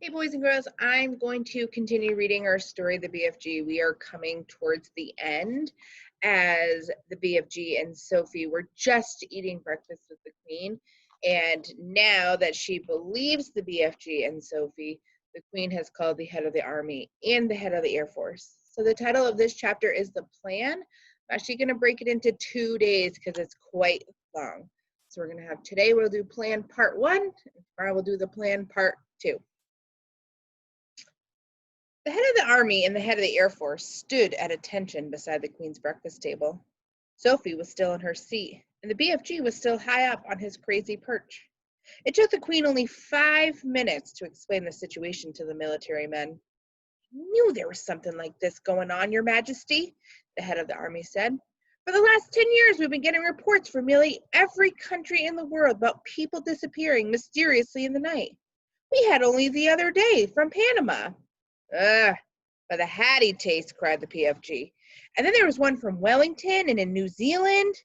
Hey, boys and girls, I'm going to continue reading our story, The BFG. We are coming towards the end as the BFG and Sophie were just eating breakfast with the Queen. And now that she believes the BFG and Sophie, the Queen has called the head of the army and the head of the Air Force. So the title of this chapter is The Plan. I'm actually going to break it into 2 days because it's quite long. So we're going to have today, we'll do plan part 1, and tomorrow we'll do the plan part 2. The head of the army and the head of the Air Force stood at attention beside the Queen's breakfast table. Sophie was still in her seat, and the BFG was still high up on his crazy perch. It took the Queen only 5 minutes to explain the situation to the military men. "I knew there was something like this going on, Your Majesty," the head of the army said. "For the last 10 years, we've been getting reports from nearly every country in the world about people disappearing mysteriously in the night. We had only the other day from Panama." "Ugh, by the hattie taste," cried the PFG. "And then there was one from Wellington and in New Zealand."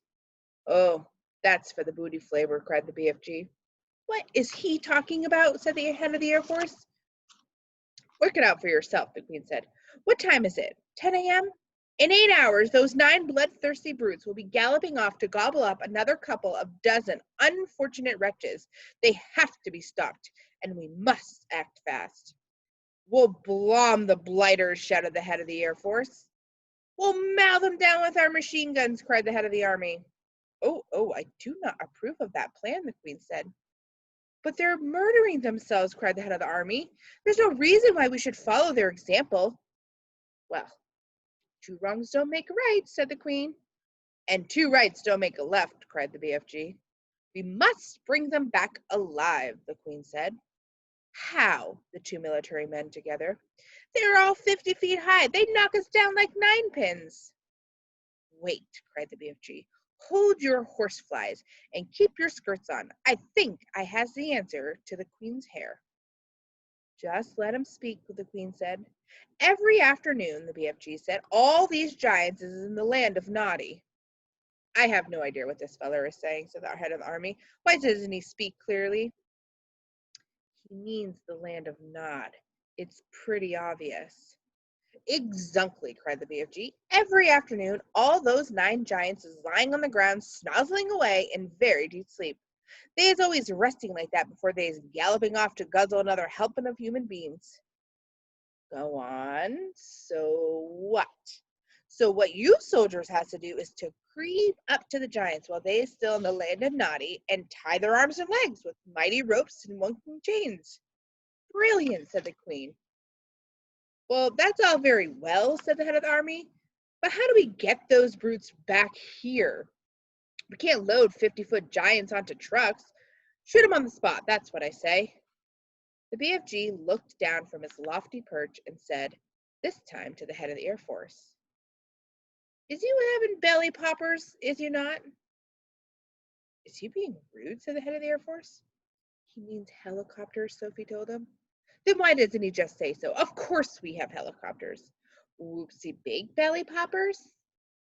"Oh, that's for the booty flavor," cried the BFG. "What is he talking about?" said the head of the Air Force. "Work it out for yourself," the Queen said. "What time is it? 10 a.m.? In 8 hours, those 9 bloodthirsty brutes will be galloping off to gobble up another couple of dozen unfortunate wretches. They have to be stopped, and we must act fast." "We'll blom the blighters," shouted the head of the Air Force. "We'll mow them down with our machine guns," cried the head of the army. Oh, I do not approve of that plan," the Queen said. "But they're murdering themselves," cried the head of the army. "There's no reason why we should follow their example." "Well, 2 wrongs don't make a right," said the Queen. "And 2 rights don't make a left," cried the BFG. "We must bring them back alive," the Queen said. "How?" the 2 military men together. "They're all 50 feet high. They'd knock us down like 9-pins." "Wait," cried the BFG. "Hold your horseflies and keep your skirts on. I think I has the answer to the Queen's hair." "Just let him speak," the Queen said. "Every afternoon," the BFG said, "all these giants is in the land of Noddy." "I have no idea what this feller is saying," said the head of the army. "Why doesn't he speak clearly?" "He means the land of Nod. It's pretty obvious." "Exactly," cried the BFG. "Every afternoon, all those 9 giants is lying on the ground, snozzling away in very deep sleep. They is always resting like that before they is galloping off to guzzle another helping of human beings." "Go on. So what?" "So what you soldiers has to do is to creep up to the giants while they is still in the land of Noddy and tie their arms and legs with mighty ropes and wonking chains." "Brilliant," said the Queen. "Well, that's all very well," said the head of the army, "but how do we get those brutes back here? We can't load 50-foot giants onto trucks. Shoot 'em on the spot, that's what I say." The BFG looked down from his lofty perch and said, this time to the head of the Air Force, "Is you having belly poppers, is you not?" "Is he being rude?" said the head of the Air Force. "He means helicopters," Sophie told him. "Then why doesn't he just say so? Of course we have helicopters." "Whoopsie big belly poppers?"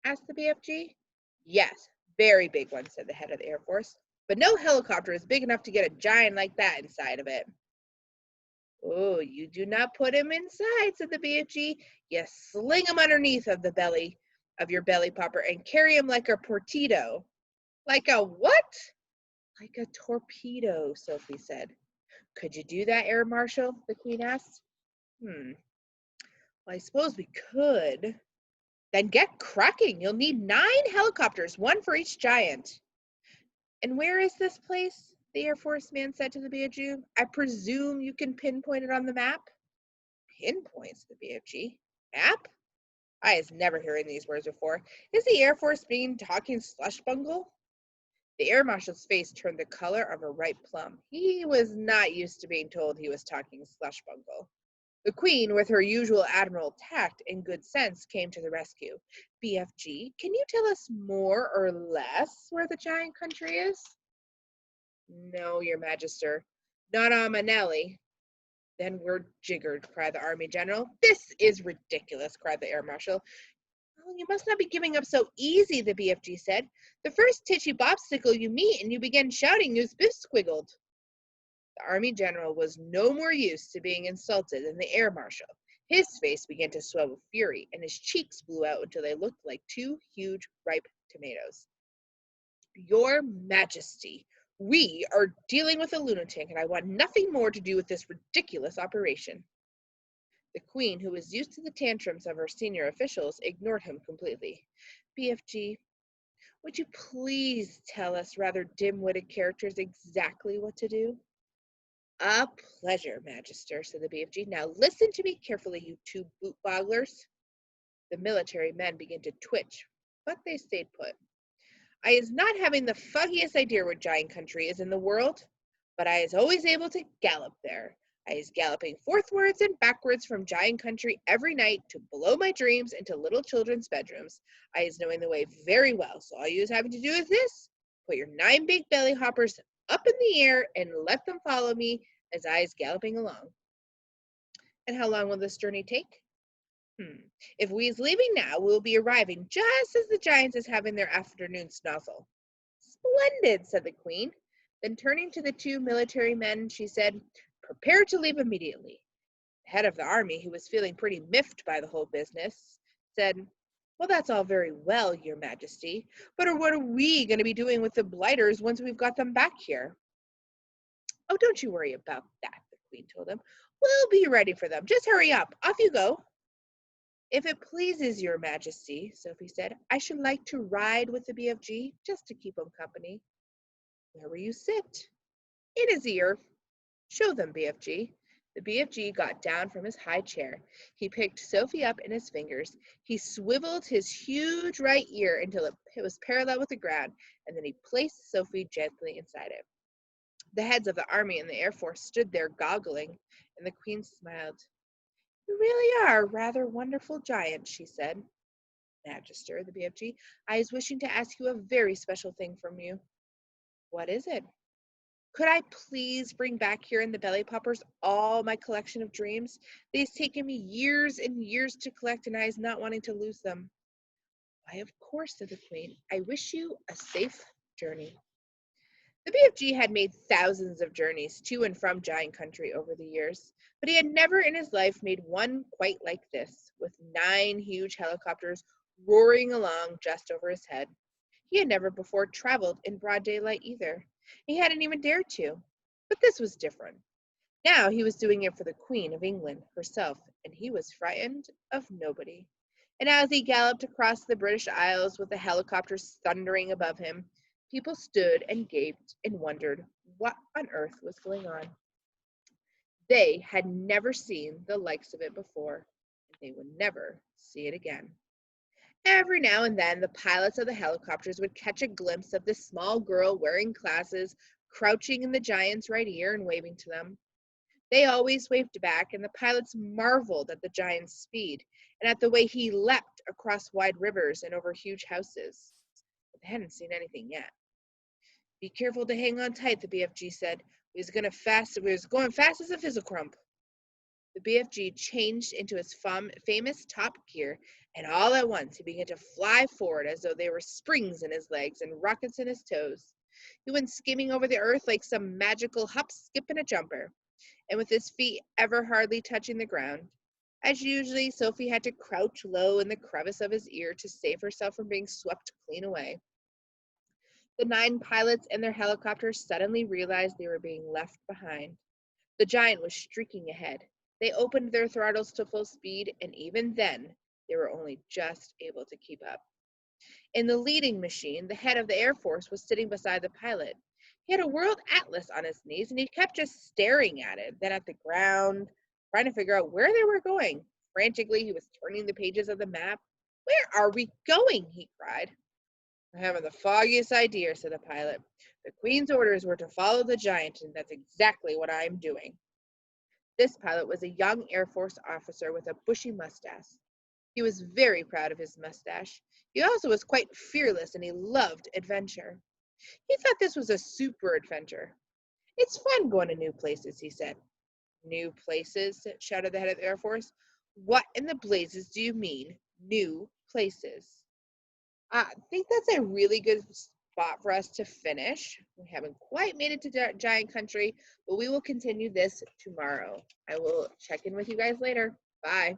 asked the BFG. "Yes, very big ones," said the head of the Air Force. "But no helicopter is big enough to get a giant like that inside of it." "Oh, you do not put him inside," said the BFG. "You sling him underneath of the belly of your belly popper and carry him like a torpedo." "Like a what?" "Like a torpedo," Sophie said. "Could you do that, Air Marshal?" the Queen asked. Well, I suppose we could." "Then get cracking. You'll need 9 helicopters, 1 for each giant." "And where is this place?" the Air Force man said to the BFG. "I presume you can pinpoint it on the map?" "Pinpoints," the BFG. "Map?" I has never heard these words before. Is the Air Force being talking slush bungle? The Air Marshal's face turned the color of a ripe plum. He was not used to being told he was talking slush bungle. The Queen, with her usual admiral tact and good sense, came to the rescue. "BFG, can you tell us more or less where the giant country is?" "No, Your Majesty, not on Manelli." "Then we're jiggered," cried the Army General. "This is ridiculous," cried the Air Marshal. "Well, you must not be giving up so easy," the BFG said. "The first titchy bobstickle you meet and you begin shouting is bisquiggled." The Army general was no more used to being insulted than the air marshal. His face began to swell with fury, and his cheeks blew out until they looked like two huge, ripe tomatoes. Your Majesty, we are dealing with a lunatic, and I want nothing more to do with this ridiculous operation. The Queen, who was used to the tantrums of her senior officials, ignored him completely. BFG, would you please tell us rather dim-witted characters exactly what to do? A pleasure, Magister, said the BFG. Now listen to me carefully, you two boot-bogglers. The military men began to twitch, but they stayed put. I is not having the foggiest idea where Giant Country is in the world, but I is always able to gallop there. I is galloping forthwards and backwards from Giant Country every night to below my dreams into little children's bedrooms. I is knowing the way very well, so all you is having to do is this. Put your 9 big belly hoppers up in the air and let them follow me as I is galloping along. And how long will this journey take? If we is leaving now, we will be arriving just as the giants is having their afternoon snuffle. Splendid, said the Queen. Then turning to the two military men, she said, prepare to leave immediately. The head of the army, who was feeling pretty miffed by the whole business, said, well, that's all very well, Your Majesty, but what are we going to be doing with the blighters once we've got them back here? Oh, don't you worry about that, the Queen told him. We'll be ready for them. Just hurry up. Off you go. If it pleases your Majesty, Sophie said, I should like to ride with the BFG just to keep him company. Where will you sit? In his ear. Show them, BFG. The BFG got down from his high chair. He picked Sophie up in his fingers. He swiveled his huge right ear until it was parallel with the ground, and then he placed Sophie gently inside it. The heads of the Army and the Air Force stood there goggling, and the Queen smiled. You really are a rather wonderful giant, she said. Magister, the BFG, I was wishing to ask you a very special thing from you. What is it? Could I please bring back here in the belly poppers all my collection of dreams? They've taken me years and years to collect, and I is not wanting to lose them. Why, of course, said the Queen. I wish you a safe journey. The BFG had made thousands of journeys to and from Giant Country over the years, but he had never in his life made one quite like this, with 9 huge helicopters roaring along just over his head. He had never before traveled in broad daylight either. He hadn't even dared to. But this was different. Now he was doing it for the Queen of England herself, and he was frightened of nobody. And as he galloped across the British Isles with the helicopters thundering above him, people stood and gaped and wondered what on earth was going on. They had never seen the likes of it before, and they would never see it again. Every now and then, the pilots of the helicopters would catch a glimpse of this small girl wearing glasses, crouching in the giant's right ear and waving to them. They always waved back, and the pilots marveled at the giant's speed and at the way he leapt across wide rivers and over huge houses. But they hadn't seen anything yet. Be careful to hang on tight, the BFG said. We was going fast as a fizzle crump. The BFG changed into his famous top gear, and all at once he began to fly forward as though there were springs in his legs and rockets in his toes. He went skimming over the earth like some magical hop, skip, and a jumper, and with his feet ever hardly touching the ground. As usually, Sophie had to crouch low in the crevice of his ear to save herself from being swept clean away. The 9 pilots and their helicopters suddenly realized they were being left behind. The giant was streaking ahead. They opened their throttles to full speed, and even then, they were only just able to keep up. In the leading machine, the head of the Air Force was sitting beside the pilot. He had a world atlas on his knees, and he kept just staring at it, then at the ground, trying to figure out where they were going. Frantically, he was turning the pages of the map. Where are we going? He cried. I haven't the foggiest idea, said the pilot. The Queen's orders were to follow the giant, and that's exactly what I'm doing. This pilot was a young Air Force officer with a bushy mustache. He was very proud of his mustache. He also was quite fearless, and he loved adventure. He thought this was a super adventure. It's fun going to new places, he said. New places? Shouted the head of the Air Force. What in the blazes do you mean, new places? I think that's a really good spot for us to finish. We haven't quite made it to Giant Country, but we will continue this tomorrow. I will check in with you guys later. Bye.